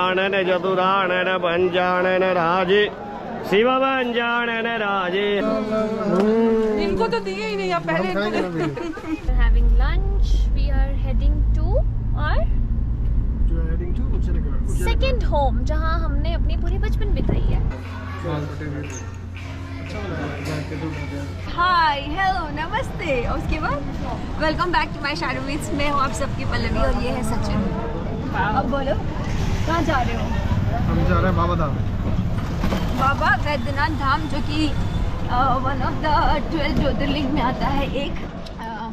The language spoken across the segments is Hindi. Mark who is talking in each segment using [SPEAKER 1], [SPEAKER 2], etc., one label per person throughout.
[SPEAKER 1] जानन चतुरानन पंचानन राजे शिव पंचानन राजे।
[SPEAKER 2] इनको तो दिए ही नहीं, आप पहले
[SPEAKER 3] having lunch. We are heading to our second home, जहाँ हमने अपनी पूरी बचपन बिताई है। हाय हेलो नमस्ते, उसके बाद वेलकम बैक टू माय शैडोबीट्स। मैं हूँ आप सबकी पल्लवी और ये है सचिन। अब बोलो कहाँ जा रहे हो?
[SPEAKER 4] हम जा रहे हैं बाबा धाम,
[SPEAKER 3] बाबा बैद्यनाथ धाम, जो कि वन ऑफ द 12 ज्योतिर्लिंग में आता है एक।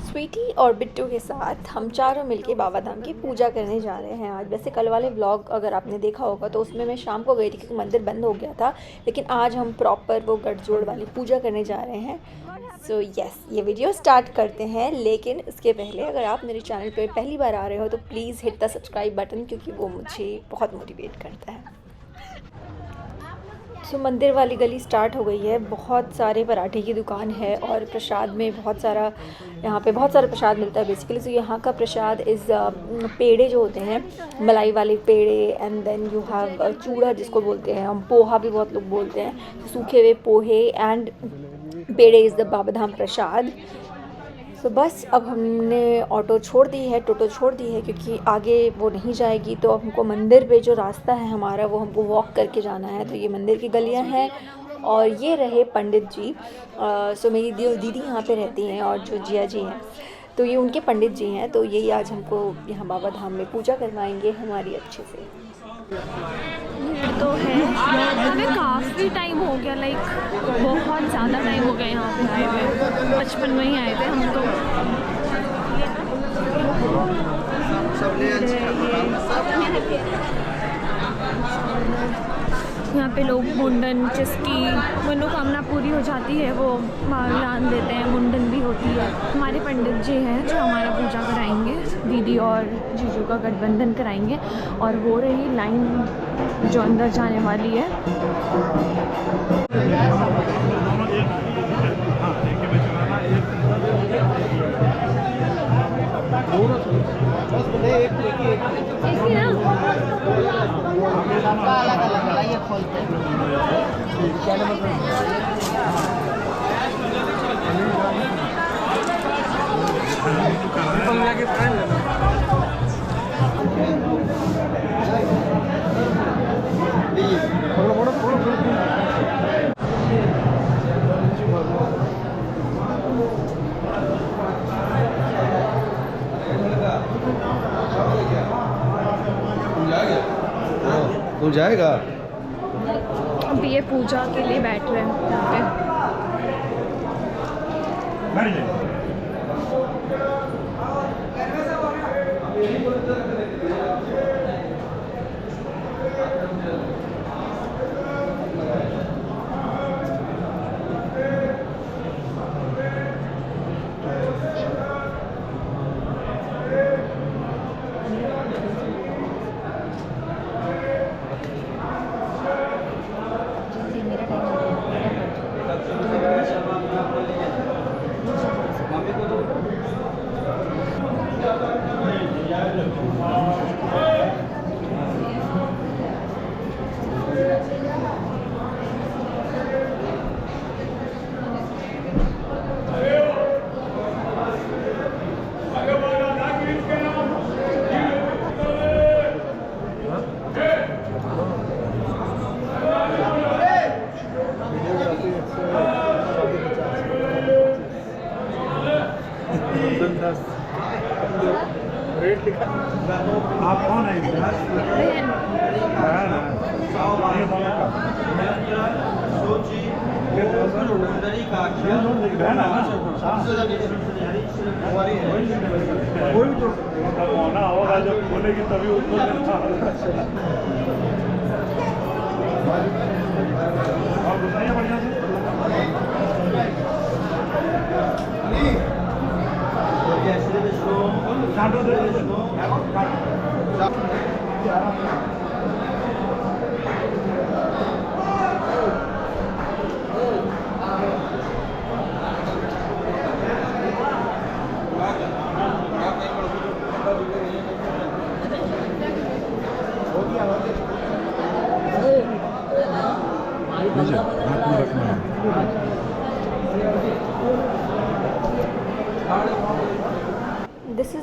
[SPEAKER 3] स्वीटी और बिट्टू के साथ हम चारों मिलके बाबा धाम की पूजा करने जा रहे हैं आज। वैसे कल वाले व्लॉग अगर आपने देखा होगा तो उसमें मैं शाम को गई थी क्योंकि मंदिर बंद हो गया था, लेकिन आज हम प्रॉपर वो गठजोड़ वाली पूजा करने जा रहे हैं। सो यस, ये वीडियो स्टार्ट करते हैं, लेकिन उसके पहले अगर आप मेरे चैनल पर पहली बार आ रहे हो तो please hit the subscribe button, क्योंकि वो मुझे बहुत मोटिवेट करता है। सो मंदिर वाली गली स्टार्ट हो गई है। बहुत सारे पराठे की दुकान है और प्रसाद में बहुत सारा, यहाँ पे बहुत सारा प्रसाद मिलता है बेसिकली। सो यहाँ का प्रसाद इज़ पेड़े जो होते हैं, मलाई वाले पेड़े, एंड देन यू हैव चूड़ा जिसको बोलते हैं हम, पोहा भी बहुत लोग बोलते हैं, सूखे हुए पोहे एंड पेड़े इज़ द बाबा धाम प्रसाद। तो बस अब हमने ऑटो छोड़ दी है, टोटो छोड़ दी है, क्योंकि आगे वो नहीं जाएगी। तो अब हमको मंदिर पे जो रास्ता है हमारा वो हमको वॉक करके जाना है। तो ये मंदिर की गलियां हैं और ये रहे पंडित जी। सो मेरी दीदी यहाँ पे रहती हैं और जो जिया जी हैं तो ये उनके पंडित जी हैं। तो यही आज हमको यहाँ बाबा धाम में पूजा करवाएंगे हमारी अच्छे से। तो है हमें काफ़ी टाइम हो गया, लाइक बहुत ज़्यादा टाइम हो गया यहाँ पे आए हुए। बचपन में ही आए थे हम तो। यहाँ पे लोग मुंडन, जिसकी मनोकामना पूरी हो जाती है वो दान देते हैं, मुंडन भी होती है। हमारे पंडित जी हैं जो हमारा पूजा कराएंगे, दीदी और जीजू का गठबंधन कराएंगे। और वो रही लाइन जो अंदर जाने वाली है।
[SPEAKER 4] खुल जाएगा।
[SPEAKER 3] अब ये पूजा के लिए बैठ रहे हैं यहाँ पे।
[SPEAKER 4] आप कौन है? होगा जब बोलेगी तभी उसको और बताइए बढ़िया से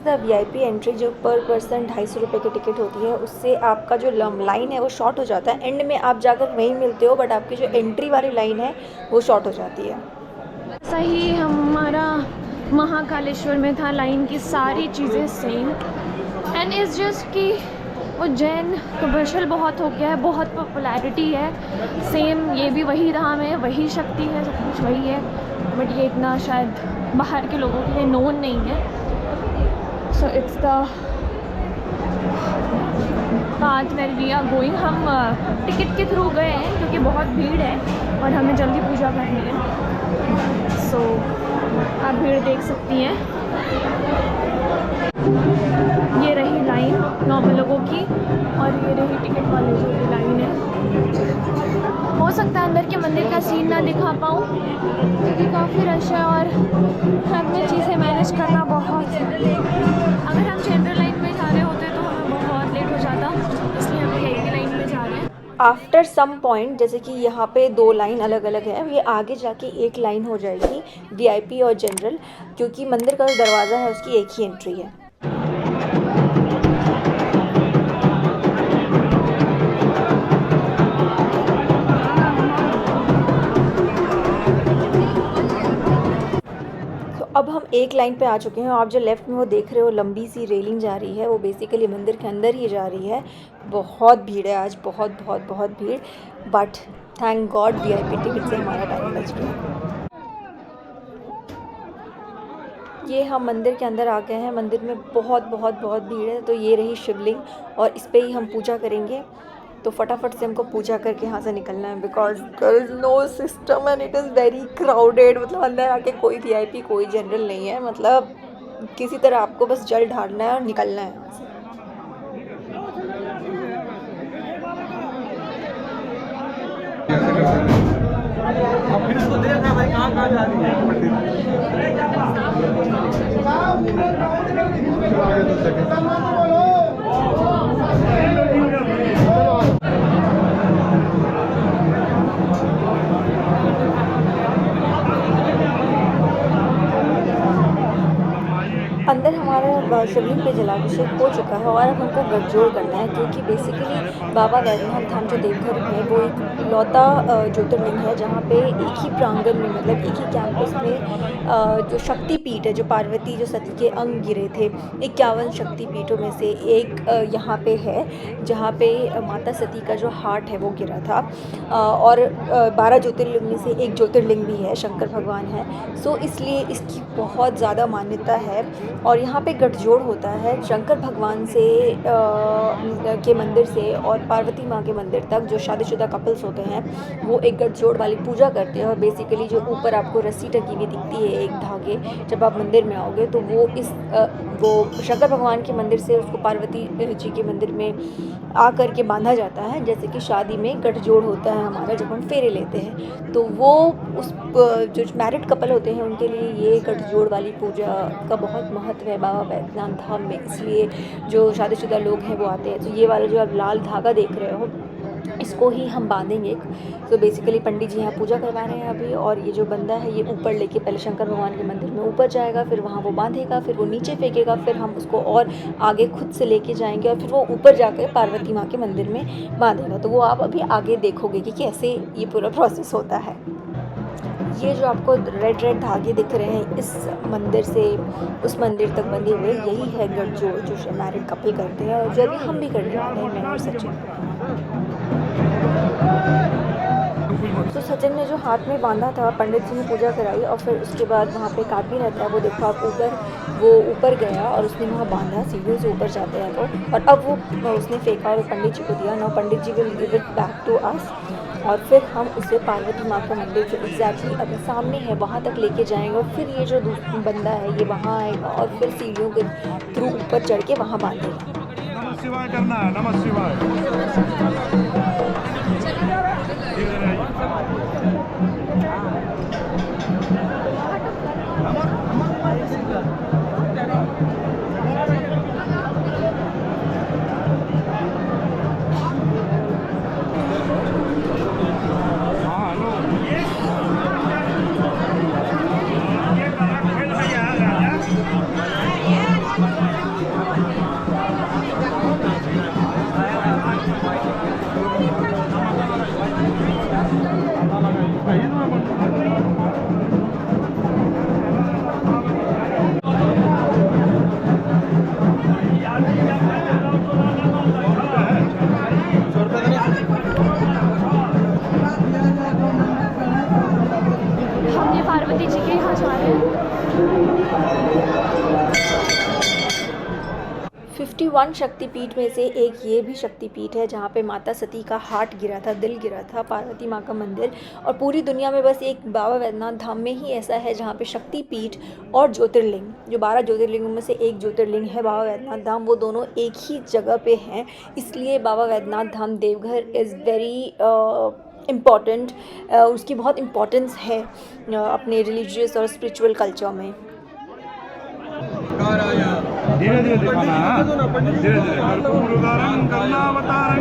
[SPEAKER 3] द VIP एंट्री जो पर पर्सन 250 रुपये की टिकट होती है, उससे आपका जो लाइन है वो शॉर्ट हो जाता है। एंड में आप जाकर वहीं मिलते हो, बट आपकी जो एंट्री वाली लाइन है वो शॉर्ट हो जाती है।
[SPEAKER 5] सही हमारा महाकालेश्वर में था, लाइन की सारी चीज़ें सेम। एंड इट्स जस्ट कि उज्जैन कमर्शियल बहुत हो गया है, बहुत पॉपुलैरिटी है। सेम ये भी वही धाम है, वही शक्ति है, सब कुछ वही है, बट ये इतना शायद बाहर के लोगों के लिए नोन नहीं है। So it's the path where we are going. हम टिकट के थ्रू गए हैं क्योंकि बहुत भीड़ है और हमें जल्दी पूजा करनी है। सो आप भीड़ देख सकती हैं। ये रही लाइन नॉर्मल लोगों की और ये रही टिकट वाले जो की लाइन है। हो सकता है अंदर के मंदिर का सीन ना दिखा पाऊँ क्योंकि काफ़ी रश है और हमें चीज़ें मैनेज करना बहुत। अगर हम जनरल लाइन में जा रहे होते तो हमें बहुत लेट हो जाता, इसलिए हम VIP लाइन में जा रहे हैं।
[SPEAKER 3] आफ्टर सम पॉइंट, जैसे कि यहाँ पे 2 लाइन अलग अलग है, ये आगे जाके एक लाइन हो जाएगी VIP और जनरल, क्योंकि मंदिर का जो दरवाज़ा है उसकी एक ही एंट्री है। अब हम एक लाइन पे आ चुके हैं। आप जो लेफ़्ट में वो देख रहे हो लंबी सी रेलिंग जा रही है, वो बेसिकली मंदिर के अंदर ही जा रही है। बहुत भीड़ है आज, बहुत बहुत बहुत भीड़, but thank God VIP ticket से हमारा टाइम बच गया। ये हम मंदिर के अंदर आ गए हैं। मंदिर में बहुत बहुत बहुत भीड़ है। तो ये रही शिवलिंग और इस पर ही हम पूजा करेंगे। तो फटाफट से हमको पूजा करके यहाँ से निकलना है, because there is no system and it is very crowded. मतलब अंदर आके कोई VIP कोई जनरल नहीं है, मतलब किसी तरह आपको बस जल ढालना है और निकलना है यहाँ से।
[SPEAKER 4] फिर इसको देखा भाई कहाँ जा रही
[SPEAKER 3] अंदर हमारा शिवलिंग पे जलाभिषेक हो चुका है और अब हमको गठजोड़ करना है, क्योंकि बेसिकली बाबा बैद्यनाथ धाम जो देवघर है वो एक लौता ज्योतिर्लिंग है जहाँ पे एक ही प्रांगण में, मतलब एक ही कैंपस में जो शक्तिपीठ है, जो पार्वती जो सती के अंग गिरे थे 51 शक्तिपीठों में से एक यहाँ पे है, जहाँ पे माता सती का जो हार्ट है वो गिरा था। और 12 ज्योतिर्लिंग में से एक ज्योतिर्लिंग भी है, शंकर भगवान है। सो इसलिए इसकी बहुत ज़्यादा मान्यता है। और यहाँ पे गठजोड़ होता है शंकर भगवान से के मंदिर से और पार्वती माँ के मंदिर तक। जो शादीशुदा कपल्स होते हैं वो एक गठजोड़ वाली पूजा करते हैं। और बेसिकली जो ऊपर आपको रस्सी टकी हुई दिखती है एक धागे, जब आप मंदिर में आओगे तो वो शंकर भगवान के मंदिर से उसको पार्वती जी के मंदिर में आकर के बांधा जाता है। जैसे कि शादी में गठजोड़ होता है हमारा जब हम फेरे लेते हैं, तो वो उस जो मैरिड कपल होते हैं उनके लिए ये गठजोड़ वाली पूजा का बहुत महत्व है बाबा बैद्यनाथ धाम में। इसलिए जो शादीशुदा लोग हैं वो आते हैं। तो ये वाला जो आप लाल धागा देख रहे हो इसको ही हम बांधेंगे। तो बेसिकली पंडित जी यहाँ पूजा करवा रहे हैं अभी, और ये जो बंदा है ये ऊपर लेके पहले शंकर भगवान के मंदिर में ऊपर जाएगा, फिर वहाँ वो बांधेगा, फिर वो नीचे फेंकेगा, फिर हम उसको और आगे खुद से लेके जाएंगे और फिर वो ऊपर जाकर पार्वती माँ के मंदिर में बांधेगा। तो वो आप अभी आगे देखोगे कि कैसे ये पूरा प्रोसेस होता है। ये जो आपको रेड रेड धागे दिख रहे हैं इस मंदिर से उस मंदिर तक बंधे हुए, यही है गठजोड़ जो मैरिड कपल करते हैं और जो अभी हम भी करने वाले हैं, मैं और सचिन। तो सचिन ने जो हाथ में बांधा था, पंडित जी ने पूजा कराई और फिर उसके बाद वहाँ पे काफ़ी रहता है, वो देखो आप वो ऊपर गया और उसने वहाँ बांधा, सीढ़ियों से ऊपर जाते हैं वो। और अब वो उसने फेंका और पंडित जी को दिया। Now pandit ji will give it back to us और फिर हम उसे पार्वती माँ के मंदिर जो एग्जैक्टली अभी सामने है वहाँ तक लेके जाएंगे। और फिर ये जो बंदा है ये वहाँ आएगा और फिर सीढ़ियों के थ्रू ऊपर चढ़ के वहाँ बांधेगा।
[SPEAKER 4] नमः शिवाय करना है, नमः शिवाय।
[SPEAKER 3] 41 शक्तिपीठ में से एक ये भी शक्तिपीठ है जहाँ पे माता सती का हार्ट गिरा था, दिल गिरा था, पार्वती माँ का मंदिर। और पूरी दुनिया में बस एक बाबा वैद्यनाथ धाम में ही ऐसा है जहाँ पे शक्तिपीठ और ज्योतिर्लिंग, जो 12 ज्योतिर्लिंगों में से एक ज्योतिर्लिंग है बाबा वैद्यनाथ धाम, वो दोनों एक ही जगह पे हैं। इसलिए बाबा वैद्यनाथ धाम देवघर इज़ वेरी इम्पॉर्टेंट, उसकी बहुत इम्पोर्टेंस है अपने रिलीजियस और स्पिरिचुअल कल्चर में।
[SPEAKER 4] धीरे धीरे दिखाना है, धीरे धीरे कर्पूरगारं करुणावतारं।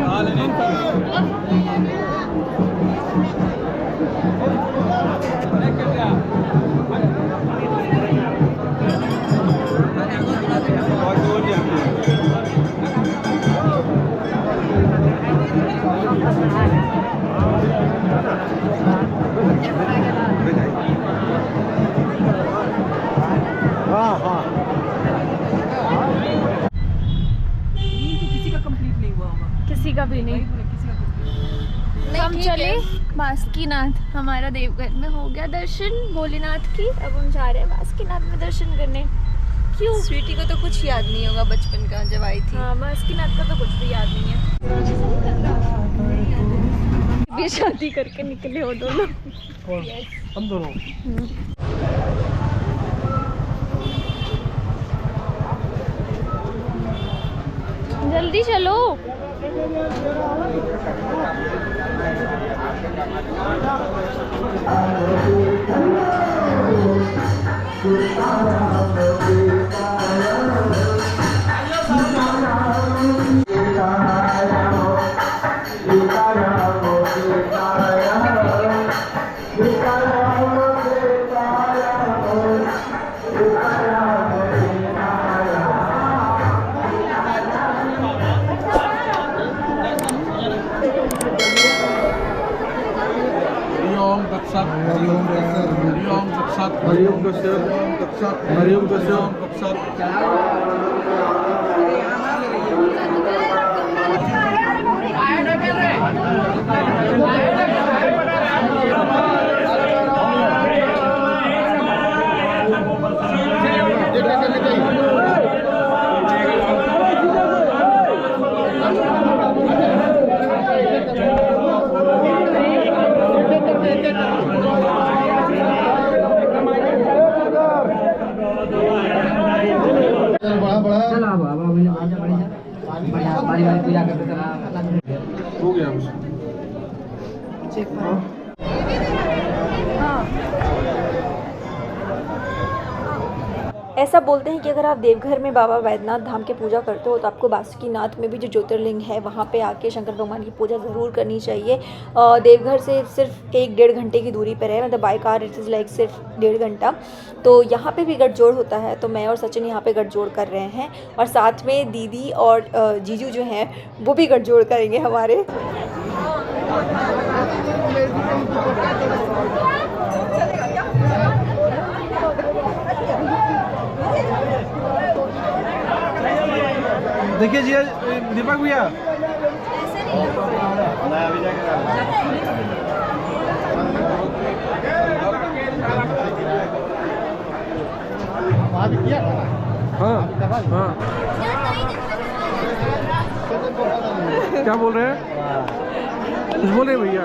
[SPEAKER 4] हाँ हाँ
[SPEAKER 5] किसी का भी नहीं। हम चले बासुकीनाथ, हमारा देवघर में हो गया दर्शन भोलेनाथ की। अब हम जा रहे हैं बासुकीनाथ में दर्शन करने। क्यों?
[SPEAKER 2] स्वीटी को तो कुछ याद नहीं होगा बचपन का जब आई थी।
[SPEAKER 5] हाँ, बासुकीनाथ का तो कुछ भी याद नहीं है। ये शादी करके निकले हो दोनों।
[SPEAKER 4] हम दोनों।
[SPEAKER 5] जल्दी चलो।
[SPEAKER 4] हरिओम तत्सत्, हरिओम तत्सत्। हो गया
[SPEAKER 3] ऐसा बोलते हैं कि अगर आप देवघर में बाबा बैद्यनाथ धाम की पूजा करते हो तो आपको बासुकीनाथ में भी जो ज्योतिर्लिंग है वहाँ पे आके शंकर भगवान की पूजा ज़रूर करनी चाहिए। देवघर से सिर्फ 1-1.5 घंटे की दूरी पर है, मतलब by car it is like सिर्फ 1.5 घंटा। तो यहाँ पे भी गठजोड़ होता है, तो मैं और सचिन यहाँ पे गठजोड़ कर रहे हैं और साथ में दीदी और जीजू जो हैं वो भी गठजोड़ करेंगे हमारे।
[SPEAKER 4] देखिए जी दीपक भैया हाँ हाँ क्या बोल रहे हैं? कुछ बोले भैया?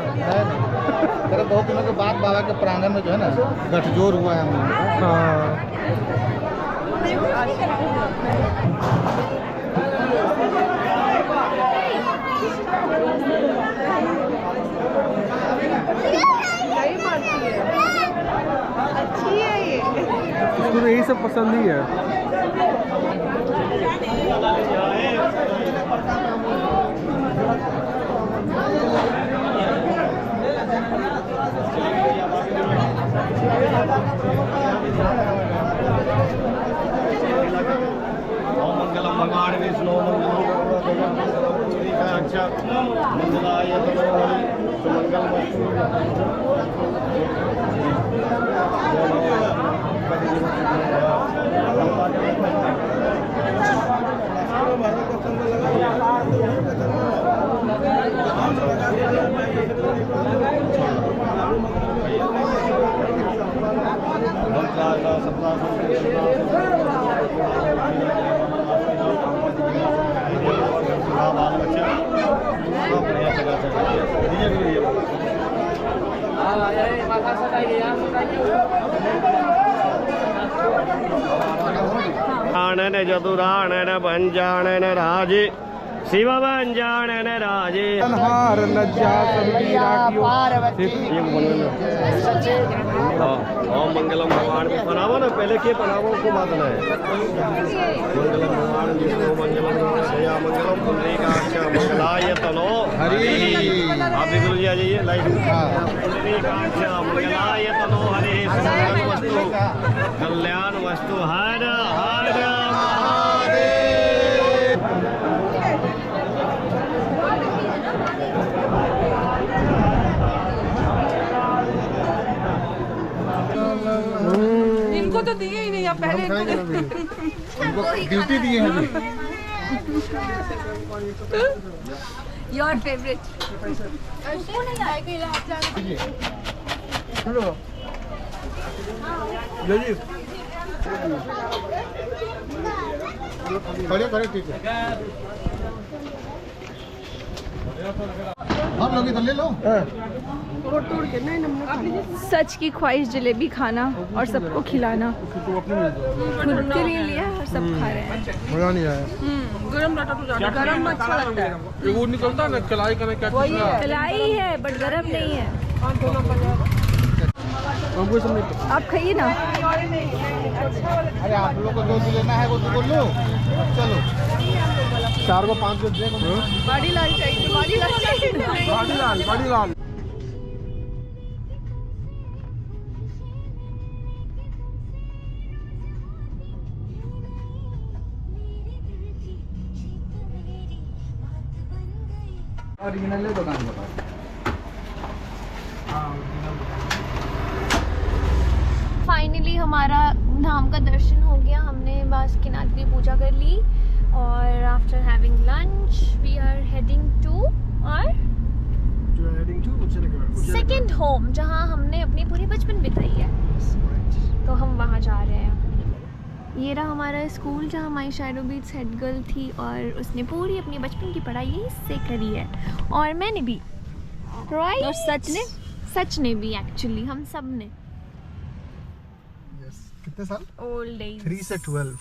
[SPEAKER 6] बहुत दिनों के बाद बाबा के प्रांगण में जो है ना गठजोड़ हुआ है हम लोग।
[SPEAKER 4] हाँ
[SPEAKER 2] अच्छी है ये,
[SPEAKER 4] उसको तो यही सब पसंद ही है।
[SPEAKER 1] मंगलम भगवान विष्णु मंगलाय आनन चतुरानन पंचानन राजे शिव पंचानन राजे
[SPEAKER 4] हार लज्जा
[SPEAKER 1] ओम मंगलम भगवान भी बनावो ना, पहले के बनावो को बांधना है। मंगलम भगवान विष्णु मंगलम श्रेया मंगलम पुंडरीकाक्ष मंगलाय तनो हरि। आप भी गुरु जी आ जाइए लाइट। पुंडरीकाक्ष मंगलाय तनो हरि वस्तु कल्याण वस्तु हर हर
[SPEAKER 2] इनको तो दिए ही नहीं, आप पहले
[SPEAKER 6] ड्यूटी दिए हैं अभी।
[SPEAKER 2] Your favourite.
[SPEAKER 6] खड़े खड़े ठीक है। आप लोग इधर ले लो।
[SPEAKER 2] सच की ख्वाहिश जलेबी खाना और सबको खिलाना। खुद के लिए लिया और सब खा रहे हैं।
[SPEAKER 6] मजा नहीं आया।
[SPEAKER 2] गरम गरम अच्छा लगता है।
[SPEAKER 4] वो निकलता है ना कलाई का, क्या
[SPEAKER 2] कलाई है बट गरम नहीं है। आप खाइए ना।
[SPEAKER 6] अरे आप लोग को जो लेना है वो तो बोल लो। चलो 4 को 5 को दे।
[SPEAKER 2] बाड़ी लाल चाहिए, बाड़ी लाल चाहिए।
[SPEAKER 4] बाड़ी लाल।
[SPEAKER 6] ओरिजिनल दुकान बताओ।
[SPEAKER 5] फाइनली हमारा धाम का दर्शन हो गया। हमने बासुकीनाथ की पूजा कर ली और after having lunch we are heading to our second home, जहां हमने अपनी पूरी बचपन बिताई है। तो हम वहां जा रहे हैं। ये रहा हमारा स्कूल जहाँ माईशैडोबीट्स हेड गर्ल थी और उसने पूरी अपनी बचपन की पढ़ाई यहीं से करी है और मैंने भी। राइट?
[SPEAKER 2] और
[SPEAKER 5] सच ने भी एक्चुअली, हम सब ने।
[SPEAKER 6] कितने साल?
[SPEAKER 5] ओल्ड एज
[SPEAKER 6] 3 से 12।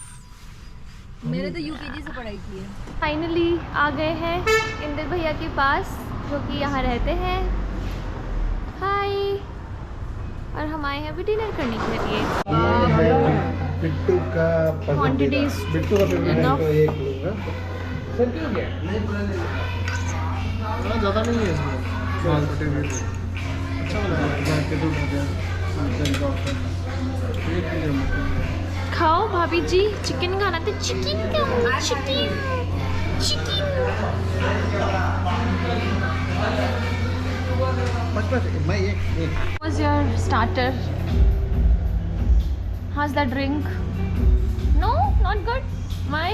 [SPEAKER 2] मैंने तो यूकेजी से पढ़ाई की है।
[SPEAKER 5] फाइनली आ गए हैं इंद्र भैया के पास जो कि यहाँ रहते हैं। हाय। और हम आए हैं अभी डिनर करने के लिए।
[SPEAKER 6] बिट्टू का
[SPEAKER 5] Quantities
[SPEAKER 6] बिट्टू का फेवरेट है
[SPEAKER 5] enough?
[SPEAKER 6] तो एक लूँगा। सर क्यों गया? ज़्यादा नहीं है इसमें। अच्छा लगा।
[SPEAKER 5] खाओ भाभी जी, चिकन खाना तो चिकन खाओ, चिकन।
[SPEAKER 6] मैं एक
[SPEAKER 5] What's your starter? How's the drink? No, not good. Why?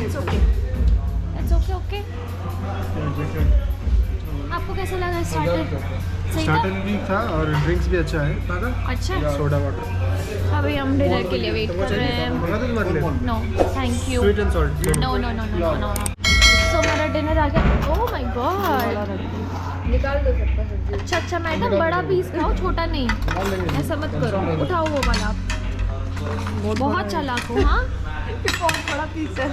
[SPEAKER 5] It's okay. It's okay, okay. आपको कैसा लगा स्टार्टर? सही था?
[SPEAKER 6] भी था और ड्रिंक्स भी अच्छा है।
[SPEAKER 5] अच्छा।
[SPEAKER 6] Soda water.
[SPEAKER 5] अभी हम डिनर के लिए वेट कर रहे हैं। No, thank you.
[SPEAKER 6] Sweet and salt.
[SPEAKER 5] No. So मेरा डिनर आ गया। Oh my God.
[SPEAKER 2] निकाल दो सबका सब्जी।
[SPEAKER 5] अच्छा मैडम, बड़ा पीस खाओ, छोटा नहीं। ऐसा मत करो, उठाओ वो वाला। बहुत चालाक हो। हाँ,
[SPEAKER 2] बहुत बड़ा पीस है।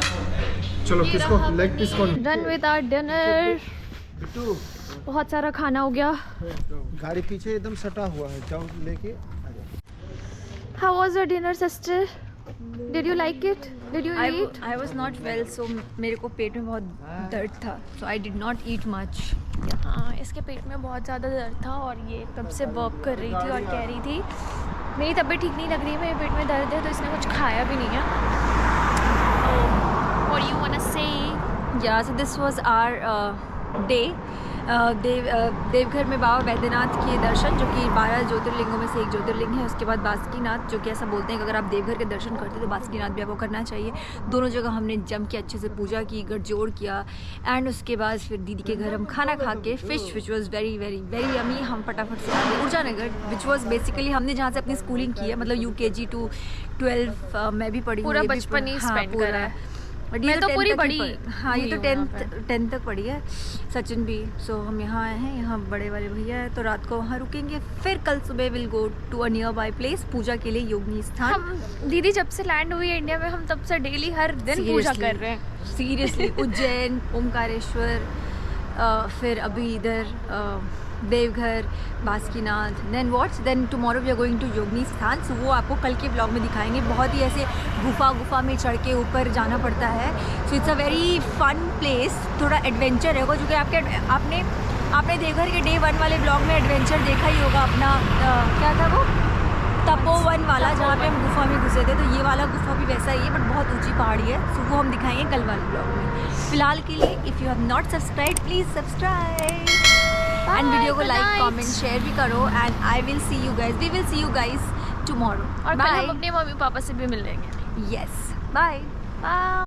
[SPEAKER 6] चलो किसको लेग पीस कौन?
[SPEAKER 5] Done with our dinner. बहुत सारा खाना हो गया।
[SPEAKER 6] गाड़ी पीछे एकदम सटा हुआ है, जाओ लेके आ जाओ।
[SPEAKER 5] How was your dinner sister? Did you like it? Did you eat?
[SPEAKER 2] I was not well, so मेरे को पेट में बहुत दर्द था, so I did not eat much.
[SPEAKER 5] हाँ, इसके पेट में बहुत ज़्यादा दर्द था और ये तब से वर्क कर रही थी और कह रही थी मेरी तबीयत ठीक नहीं लग रही है, मेरे पेट में दर्द है, तो इसने कुछ खाया भी नहीं है। What you wanna say?
[SPEAKER 2] Yeah, so this was our day. Deoghar में बाबा बैद्यनाथ के दर्शन, जो कि 12 ज्योतिर्लिंगों में से एक ज्योतिर्लिंग है। उसके बाद बासुकीनाथ, जो कि ऐसा बोलते हैं कि अगर आप देवघर के दर्शन करते तो बासुकीनाथ भी आपको करना चाहिए। दोनों जगह हमने जम के अच्छे से पूजा की, गठजोड़ किया एंड उसके बाद फिर दीदी के घर हम खाना खा के fish which was very very very yummy, हम फटाफट से आ गए ऊर्जानगर, विच वॉज बेसिकली हमने जहाँ से अपनी स्कूलिंग की है, मतलब UKG to 12 मैं भी पढ़ी,
[SPEAKER 5] पूरा बचपन ही स्पेंड करा है।
[SPEAKER 2] बट
[SPEAKER 5] मैं तो पूरी बड़ी
[SPEAKER 2] हाँ ये तो
[SPEAKER 5] हुई हूँ यहाँ
[SPEAKER 2] 10th तक पढ़ी है, सचिन भी। सो हम यहाँ आए हैं, यहाँ बड़े वाले भैया है तो रात को वहाँ रुकेंगे, फिर कल सुबह will go to a nearby place puja के लिए, योगिनी स्थान।
[SPEAKER 5] हम दीदी जब से लैंड हुई है इंडिया में, हम तब से डेली हर दिन पूजा कर रहे हैं
[SPEAKER 2] सीरियसली। उज्जैन, ओमकारेश्वर, फिर अभी इधर Deoghar, Basukinath, then tomorrow we are going to Yogini Sthan. So वो आपको कल के ब्लॉग में दिखाएंगे। बहुत ही ऐसे गुफा में चढ़ के ऊपर जाना पड़ता है। So it's a very fun place, थोड़ा एडवेंचर है वो, जो कि आपने देवघर के डे 1 वाले ब्लॉग में एडवेंचर देखा ही होगा अपना, क्या था वो, तपोवन वाला, जहाँ पे हम गुफा में घुसे थे। तो ये वाला गुफा भी वैसा ही है बट बहुत ऊंची पहाड़ी है। सो वो हम दिखाएंगे कल वाले ब्लॉग में। फिलहाल के लिए if you have not subscribe please subscribe and video को लाइक, कमेंट, शेयर भी करो। And we will see you guys tomorrow.
[SPEAKER 5] और कल हम अपने मम्मी पापा से भी मिल लेंगे।
[SPEAKER 2] Yes, bye.